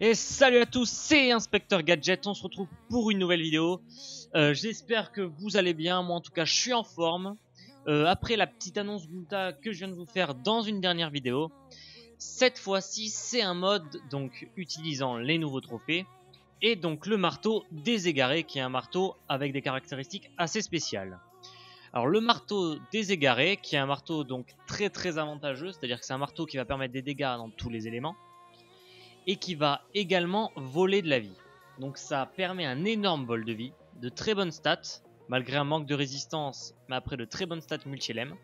Et salut à tous, c'est Inspecteur Gadget, on se retrouve pour une nouvelle vidéo. J'espère que vous allez bien, moi en tout cas je suis en forme. Après la petite annonce Gunta que je viens de vous faire dans une dernière vidéo, cette fois-ci c'est un mode donc utilisant les nouveaux trophées et donc le marteau déségaré qui est un marteau avec des caractéristiques assez spéciales. Alors le marteau déségaré qui est un marteau donc très avantageux, c'est-à-dire que c'est un marteau qui va permettre des dégâts dans tous les éléments et qui va également voler de la vie. Donc ça permet un énorme vol de vie, de très bonnes stats, malgré un manque de résistance, mais après de très bonnes stats multi-LM.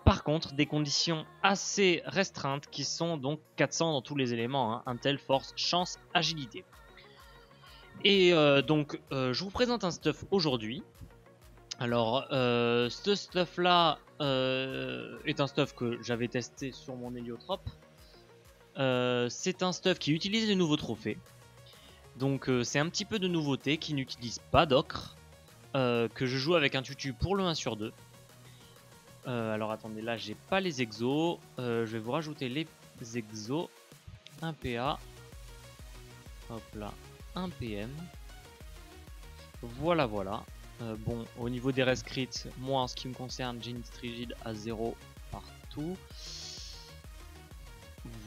Par contre, des conditions assez restreintes qui sont donc 400 dans tous les éléments, hein, Intel, Force, Chance, Agilité. Et je vous présente un stuff aujourd'hui. Alors, ce stuff là est un stuff que j'avais testé sur mon héliotrope. C'est un stuff qui utilise les nouveaux trophées. Donc c'est un petit peu de nouveauté, qui n'utilise pas d'ocre. Que je joue avec un tutu pour le 1 sur 2. Alors attendez, là j'ai pas les exos. Je vais vous rajouter les exos. 1 PA. Hop là, 1 PM. Voilà. Bon, au niveau des restes crits, moi en ce qui me concerne, j'ai une strigide à 0 partout.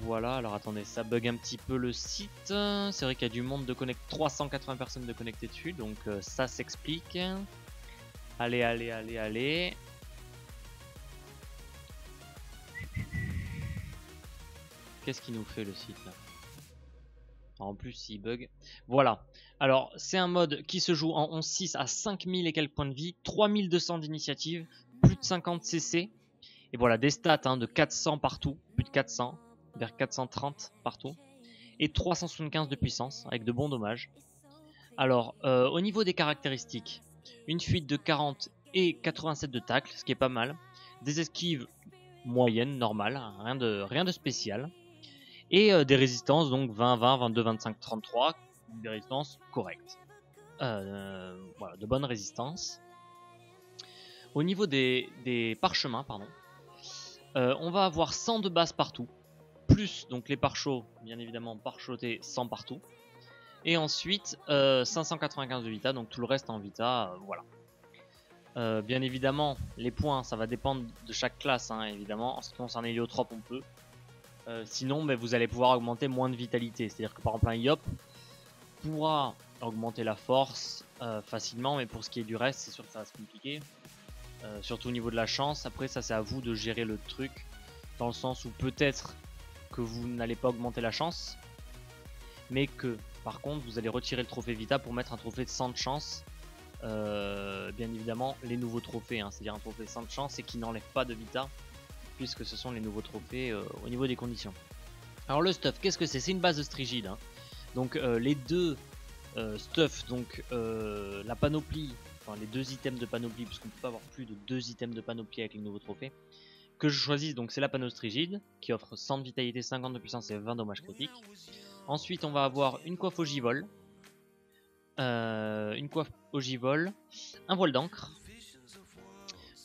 Voilà, alors attendez, ça bug un petit peu le site. C'est vrai qu'il y a du monde de connecter, 380 personnes de connecter dessus, donc ça s'explique. Allez. Qu'est-ce qu'il nous fait le site là? En plus, il bug. Voilà. Alors, c'est un mode qui se joue en 11-6 à 5000 et quelques points de vie, 3200 d'initiative, plus de 50 CC. Et voilà, des stats de 400 partout, plus de 400, vers 430 partout. Et 375 de puissance, avec de bons dommages. Alors, au niveau des caractéristiques, une fuite de 40 et 87 de tacle, ce qui est pas mal. Des esquives moyennes, normales, rien de spécial. Et des résistances, donc 20, 20, 22, 25, 33, des résistances correctes. Voilà, de bonnes résistances. Au niveau des parchemins, on va avoir 100 de base partout, plus donc les pare-chots, bien évidemment pare-chotés 100 partout. Et ensuite 595 de vita, donc tout le reste en vita, voilà. Bien évidemment, les points, ça va dépendre de chaque classe, évidemment. En ce qui concerne Héliotrope, on peut. Sinon, vous allez pouvoir augmenter moins de vitalité. C'est-à-dire que par exemple, un Yop pourra augmenter la force facilement, mais pour ce qui est du reste, c'est sûr que ça va se compliquer. Surtout au niveau de la chance. Après, ça, c'est à vous de gérer le truc, dans le sens où peut-être que vous n'allez pas augmenter la chance, mais que par contre, vous allez retirer le trophée Vita pour mettre un trophée de 100 de chance. Bien évidemment, les nouveaux trophées, c'est-à-dire un trophée 100 de chance et qui n'enlève pas de Vita, puisque ce sont les nouveaux trophées au niveau des conditions. Alors le stuff, qu'est-ce que c'est? C'est une base de strigide. Donc les deux stuff, donc la panoplie, enfin les deux items de panoplie, puisqu'on peut pas avoir plus de 2 items de panoplie avec les nouveaux trophées, que je choisis, donc c'est la panneau strigide, qui offre 100 de vitalité, 50 de puissance et 20 dommages critiques. Ensuite on va avoir une coiffe ogivole, un voile d'encre.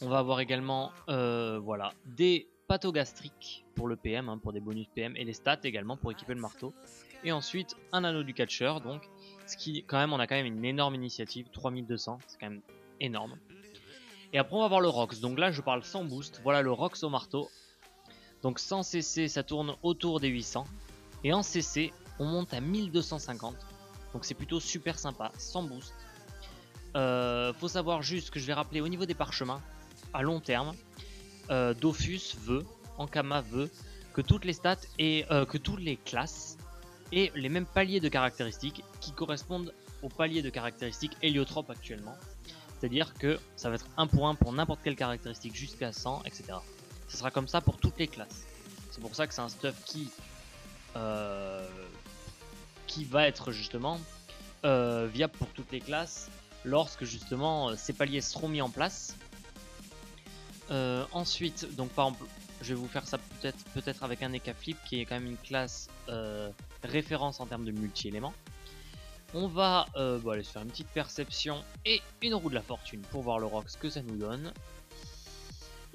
On va avoir également voilà, des pâteaux gastriques pour le PM, pour des bonus PM, et les stats également pour équiper le marteau. Et ensuite un anneau du catcheur, donc ce qui quand même, on a quand même une énorme initiative, 3200, c'est quand même énorme. Et après on va voir le Rox, donc là je parle sans boost, voilà le Rox au marteau. Donc sans CC ça tourne autour des 800, et en CC on monte à 1250, donc c'est plutôt super sympa, sans boost. Faut savoir juste que je vais rappeler au niveau des parchemins, à long terme, Dofus veut, Ankama veut que toutes les stats et que toutes les classes aient les mêmes paliers de caractéristiques qui correspondent aux paliers de caractéristiques héliotrope actuellement. C'est-à-dire que ça va être 1 pour 1 pour n'importe quelle caractéristique jusqu'à 100, etc. Ce sera comme ça pour toutes les classes. C'est pour ça que c'est un stuff qui va être justement viable pour toutes les classes lorsque justement ces paliers seront mis en place. Ensuite, donc par exemple, je vais vous faire ça peut-être avec un Eka Flip qui est quand même une classe référence en termes de multi-éléments. On va aller se faire une petite perception et une roue de la fortune pour voir le Rox que ça nous donne.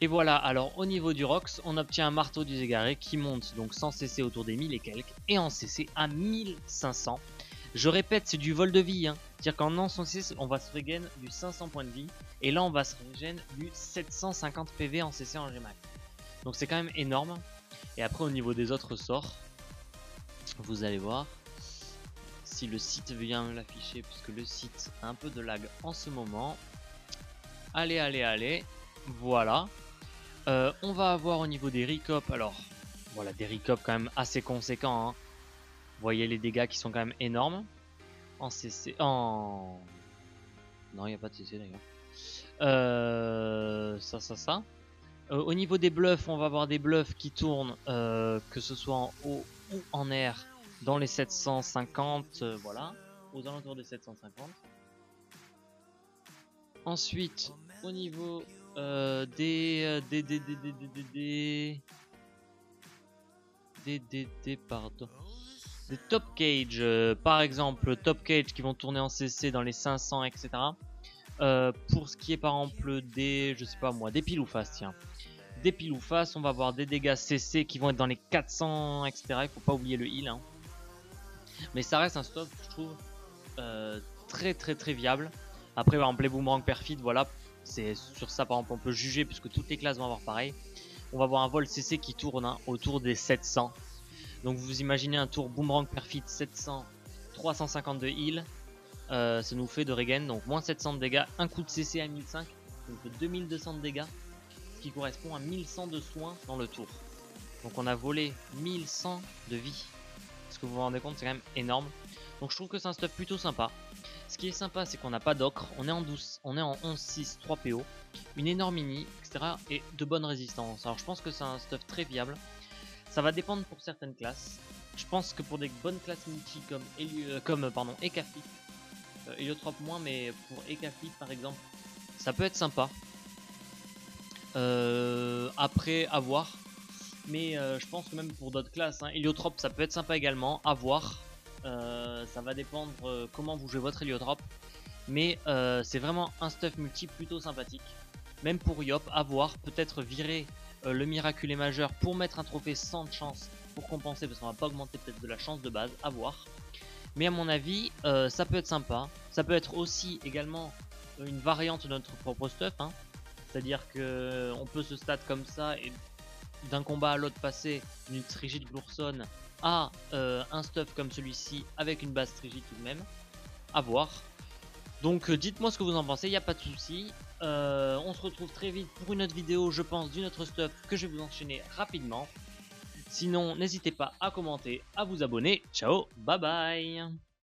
Et voilà, alors au niveau du Rox, on obtient un marteau des égarés qui monte donc sans CC autour des 1000 et quelques, et en CC à 1500. Je répète, c'est du vol de vie, hein. C'est-à-dire qu'en non sans CC, on va se regen du 500 points de vie, et là on va se regen du 750 PV en CC en Gmax. Donc c'est quand même énorme. Et après au niveau des autres sorts, vous allez voir si le site vient l'afficher, puisque le site a un peu de lag en ce moment. Allez, allez, allez, voilà. On va avoir au niveau des recop, alors voilà, des recop quand même assez conséquents, hein. Vous voyez les dégâts qui sont quand même énormes. En CC, non, il n'y a pas de CC d'ailleurs. Ça. Au niveau des bluffs, on va avoir des bluffs qui tournent, que ce soit en haut ou en air, dans les 750, voilà, aux alentours des 750. Ensuite, au niveau des top cage, par exemple, top cage qui vont tourner en CC dans les 500, etc. Pour ce qui est par exemple des, je sais pas moi, des piles ou face, tiens. Des piles ou face, on va avoir des dégâts CC qui vont être dans les 400, etc. Il faut pas oublier le heal, hein. Mais ça reste un stuff, je trouve, très viable. Après, par exemple, les boomerang perfid, voilà, c'est sur ça par exemple on peut juger puisque toutes les classes vont avoir pareil. On va avoir un vol CC qui tourne, hein, autour des 700. Donc vous imaginez un tour boomerang perfid 700, 350 de heal, ça nous fait de regen, donc moins 700 de dégâts, un coup de CC à 1005, donc 2200 de dégâts, ce qui correspond à 1100 de soins dans le tour. Donc on a volé 1100 de vie. Est-ce que vous vous rendez compte, c'est quand même énorme. Donc je trouve que c'est un stuff plutôt sympa. Ce qui est sympa, c'est qu'on n'a pas d'ocre, on est en 11-6, 3 PO, une énorme mini, etc. et de bonnes résistances. Alors je pense que c'est un stuff très viable. Ça va dépendre pour certaines classes. Je pense que pour des bonnes classes multi comme Ekafit, Heliotrope moins, mais pour Ekafit par exemple, ça peut être sympa. Après, à voir. Mais je pense que même pour d'autres classes, hein, Heliotrope ça peut être sympa également, à voir. Ça va dépendre comment vous jouez votre Heliotrope. Mais c'est vraiment un stuff multi plutôt sympathique. Même pour Yop, à voir, peut-être virer le miraculé majeur pour mettre un trophée sans chance pour compenser, parce qu'on va pas augmenter peut-être de la chance de base, à voir. Mais à mon avis, ça peut être sympa. Ça peut être aussi également une variante de notre propre stuff, hein. C'est-à-dire que on peut se stat comme ça et d'un combat à l'autre passer d'une Trigide Glourson à un stuff comme celui-ci avec une base Trigide tout de même. À voir. Donc dites-moi ce que vous en pensez, il n'y a pas de souci. On se retrouve très vite pour une autre vidéo, je pense, d'une autre stuff que je vais vous enchaîner rapidement. Sinon, n'hésitez pas à commenter, à vous abonner. Ciao, bye bye.